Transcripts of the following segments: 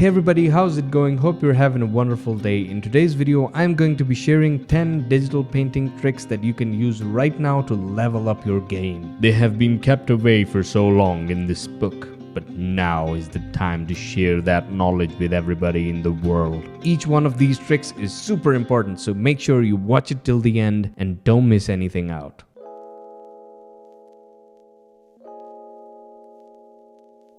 Hey everybody, how's it going? Hope you're having a wonderful day. In today's video, I'm going to be sharing 10 digital painting tricks that you can use right now to level up your game. They have been kept away for so long in this book, but now is the time to share that knowledge with everybody in the world. Each one of these tricks is super important, so make sure you watch it till the end and don't miss anything out.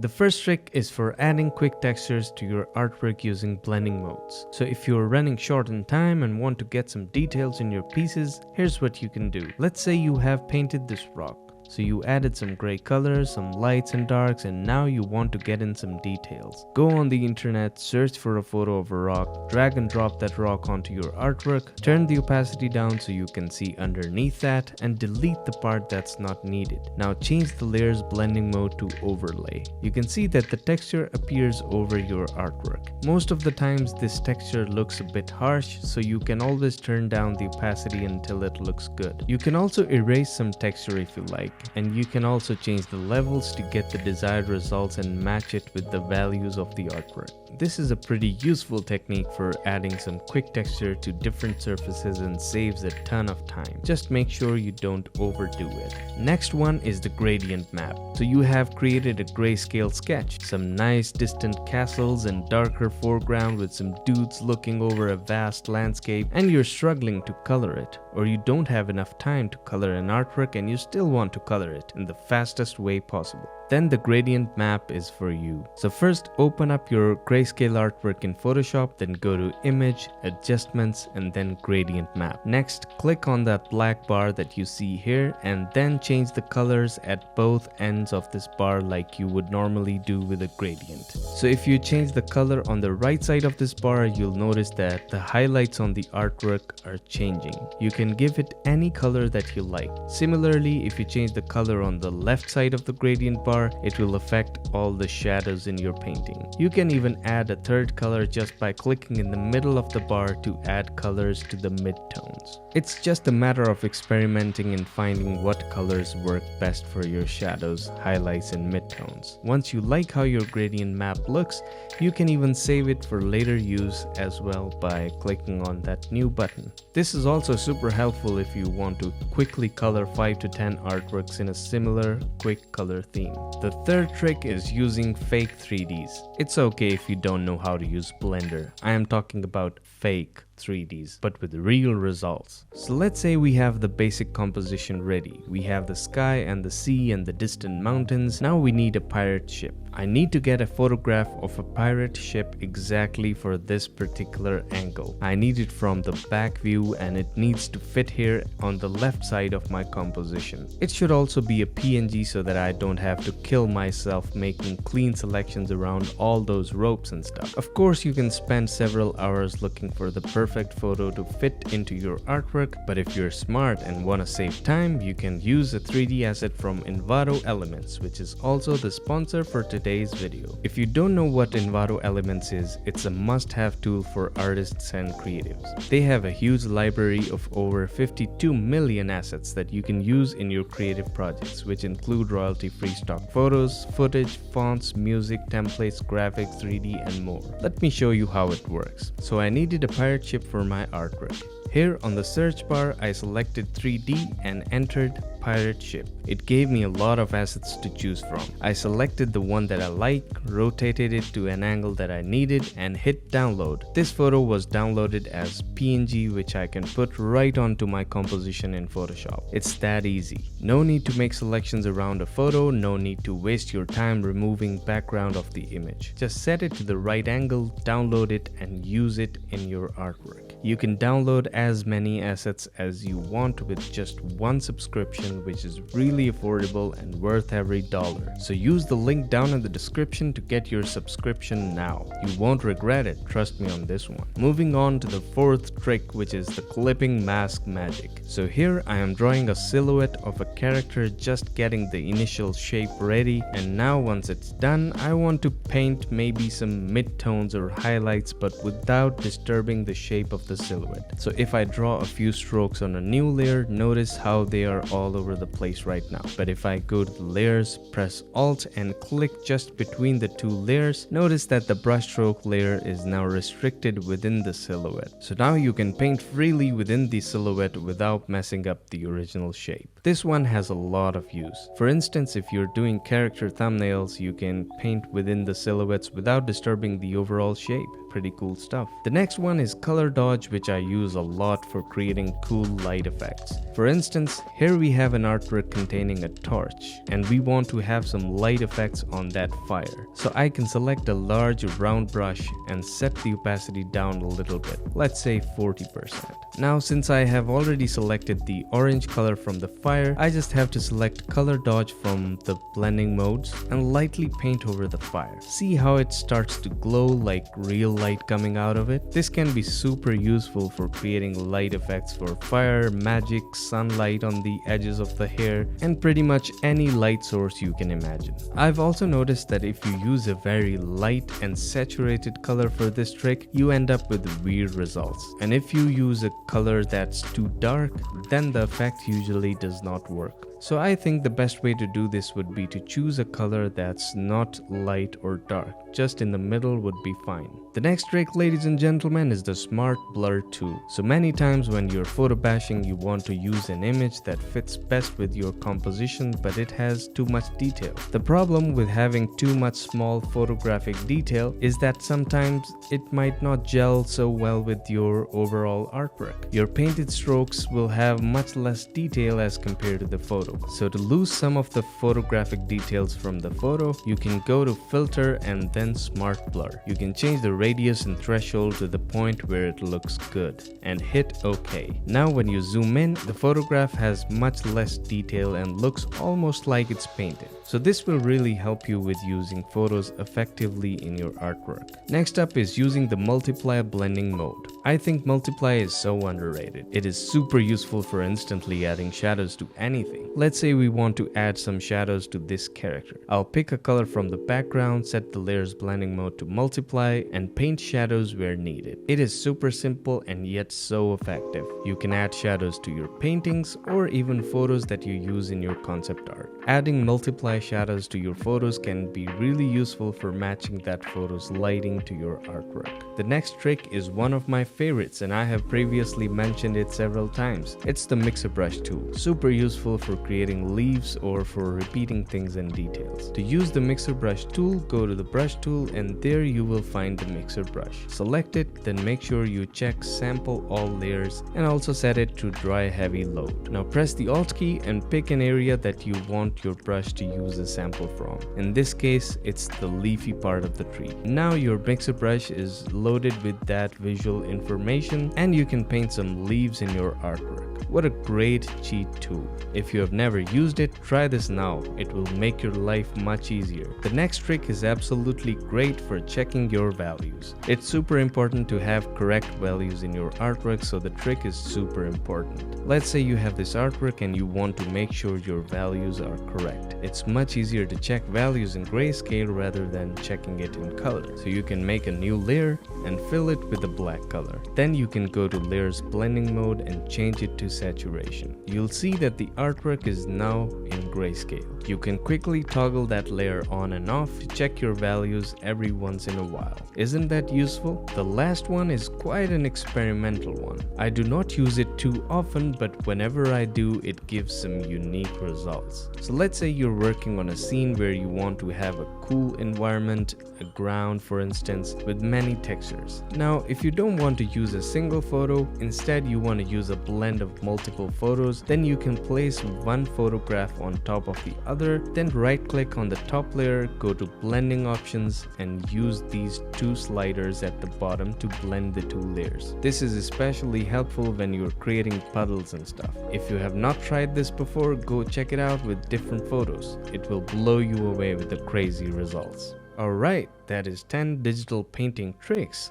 The first trick is for adding quick textures to your artwork using blending modes. So if you're running short on time and want to get some details in your pieces, here's what you can do. Let's say you have painted this rock. So you added some gray colors, some lights and darks, and now you want to get in some details. Go on the internet, search for a photo of a rock, drag and drop that rock onto your artwork, turn the opacity down so you can see underneath that, and delete the part that's not needed. Now change the layers blending mode to overlay. You can see that the texture appears over your artwork. Most of the times this texture looks a bit harsh, so you can always turn down the opacity until it looks good. You can also erase some texture if you like. And you can also change the levels to get the desired results and match it with the values of the artwork. This is a pretty useful technique for adding some quick texture to different surfaces and saves a ton of time. Just make sure you don't overdo it. Next one is the gradient map. So you have created a grayscale sketch, some nice distant castles and darker foreground with some dudes looking over a vast landscape, and you're struggling to color it, or you don't have enough time to color an artwork and you still want to color it in the fastest way possible. Then the gradient map is for you. So first open up your grayscale artwork in Photoshop, then go to Image, Adjustments, and then Gradient Map. Next, click on that black bar that you see here and then change the colors at both ends of this bar like you would normally do with a gradient. So if you change the color on the right side of this bar, you'll notice that the highlights on the artwork are changing. You can give it any color that you like. Similarly, if you change the color on the left side of the gradient bar, it will affect all the shadows in your painting. You can even add a third color just by clicking in the middle of the bar to add colors to the midtones. It's just a matter of experimenting and finding what colors work best for your shadows, highlights, and midtones. Once you like how your gradient map looks, you can even save it for later use as well by clicking on that new button. This is also super helpful if you want to quickly color 5 to 10 artworks in a similar quick color theme. The third trick is using fake 3Ds. It's okay if you don't know how to use Blender. I am talking about fake 3Ds, but with real results. So let's say we have the basic composition ready. We have the sky and the sea and the distant mountains. Now we need a pirate ship. I need to get a photograph of a pirate ship exactly for this particular angle. I need it from the back view and it needs to fit here on the left side of my composition. It should also be a PNG so that I don't have to kill myself making clean selections around all those ropes and stuff. Of course, you can spend several hours looking for the perfect photo to fit into your artwork, but if you're smart and want to save time, you can use a 3D asset from Envato Elements, which is also the sponsor for today's video. If you don't know what Envato Elements is, it's a must-have tool for artists and creatives. They have a huge library of over 52 million assets that you can use in your creative projects, which include royalty-free stock photos, footage, fonts, music, templates, graphics, 3D, and more. Let me show you how it works. So I needed a pirate ship for my artwork. Here on the search bar, I selected 3D and entered pirate ship. It gave me a lot of assets to choose from. I selected the one that I like, rotated it to an angle that I needed, and hit download. This photo was downloaded as PNG, which I can put right onto my composition in Photoshop. It's that easy. No need to make selections around a photo, no need to waste your time removing background of the image. Just set it to the right angle, download it, and use it in your artwork. You can download as many assets as you want with just one subscription, which is really affordable and worth every dollar. So use the link down in the description to get your subscription now. You won't regret it, trust me on this one. Moving on to the fourth trick, which is the clipping mask magic. So here I am drawing a silhouette of a character, just getting the initial shape ready, and now once it's done, I want to paint maybe some midtones or highlights, but without disturbing the shape of the silhouette. So if if I draw a few strokes on a new layer, notice how they are all over the place right now. But if I go to the layers, press Alt and click just between the two layers, notice that the brushstroke layer is now restricted within the silhouette. So now you can paint freely within the silhouette without messing up the original shape. This one has a lot of use. For instance, if you're doing character thumbnails, you can paint within the silhouettes without disturbing the overall shape. Pretty cool stuff. The next one is color dodge, which I use a lot for creating cool light effects. For instance, here we have an artwork containing a torch and we want to have some light effects on that fire. So I can select a large round brush and set the opacity down a little bit, let's say 40%. Now since I have already selected the orange color from the fire, I just have to select color dodge from the blending modes and lightly paint over the fire. See how it starts to glow like real light coming out of it? This can be super useful for creating light effects for fire, magic, sunlight on the edges of the hair, and pretty much any light source you can imagine. I've also noticed that if you use a very light and saturated color for this trick, you end up with weird results. And if you use a color that's too dark, then the effect usually does not work. So I think the best way to do this would be to choose a color that's not light or dark. Just in the middle would be fine. The next trick, ladies and gentlemen, is the Smart Blur tool. So many times when you're photo bashing, you want to use an image that fits best with your composition, but it has too much detail. The problem with having too much small photographic detail is that sometimes it might not gel so well with your overall artwork. Your painted strokes will have much less detail as compared to the photo. So to lose some of the photographic details from the photo, you can go to Filter and then Smart Blur. You can change the radius and threshold to the point where it looks good and hit OK. Now when you zoom in, the photograph has much less detail and looks almost like it's painted. So this will really help you with using photos effectively in your artwork. Next up is using the multiply blending mode. I think multiply is so underrated. It is super useful for instantly adding shadows to anything. Let's say we want to add some shadows to this character. I'll pick a color from the background, set the layers blending mode to multiply, and paint shadows where needed. It is super simple and yet so effective. You can add shadows to your paintings or even photos that you use in your concept art. Adding multiply shadows to your photos can be really useful for matching that photo's lighting to your artwork. The next trick is one of my favorites and I have previously mentioned it several times. It's the mixer brush tool. Super useful for creating leaves or for repeating things and details. To use the mixer brush tool, go to the brush tool and there you will find the mixer brush. Select it, then make sure you check sample all layers and also set it to dry heavy load. Now press the Alt key and pick an area that you want your brush to use a sample from. In this case, it's the leafy part of the tree. Now your mixer brush is loaded with that visual information and you can paint some leaves in your artwork. What a great cheat tool. If you have never used it, try this now. It will make your life much easier. The next trick is absolutely great for checking your values. It's super important to have correct values in your artwork, so the trick is super important. Let's say you have this artwork and you want to make sure your values are correct. It's much easier to check values in grayscale rather than checking it in color. So you can make a new layer and fill it with a black color. Then you can go to layers blending mode and change it to saturation. You'll see that the artwork is now in grayscale. You can quickly toggle that layer on and off to check your values every once in a while. Isn't that useful? The last one is quite an experimental one. I do not use it too often, but whenever I do, it gives some unique results. So let's say you're working on a scene where you want to have a cool environment, a ground for instance, with many textures. Now, if you don't want to use a single photo, instead you want to use a blend of multiple photos, then you can place one photograph on top of the other, then right click on the top layer, go to blending options and use these two sliders at the bottom to blend the two layers. This is especially helpful when you're creating puddles and stuff. If you have not tried this before, go check it out with different photos. It will blow you away with the crazy results. Alright, that is 10 digital painting tricks.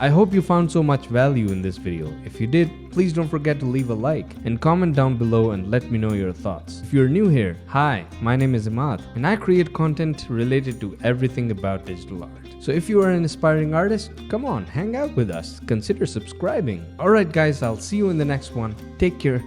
I hope you found so much value in this video. If you did, please don't forget to leave a like and comment down below and let me know your thoughts. If you're new here, hi, my name is Imad and I create content related to everything about digital art. So if you are an aspiring artist, come on, hang out with us. Consider subscribing. Alright guys, I'll see you in the next one. Take care.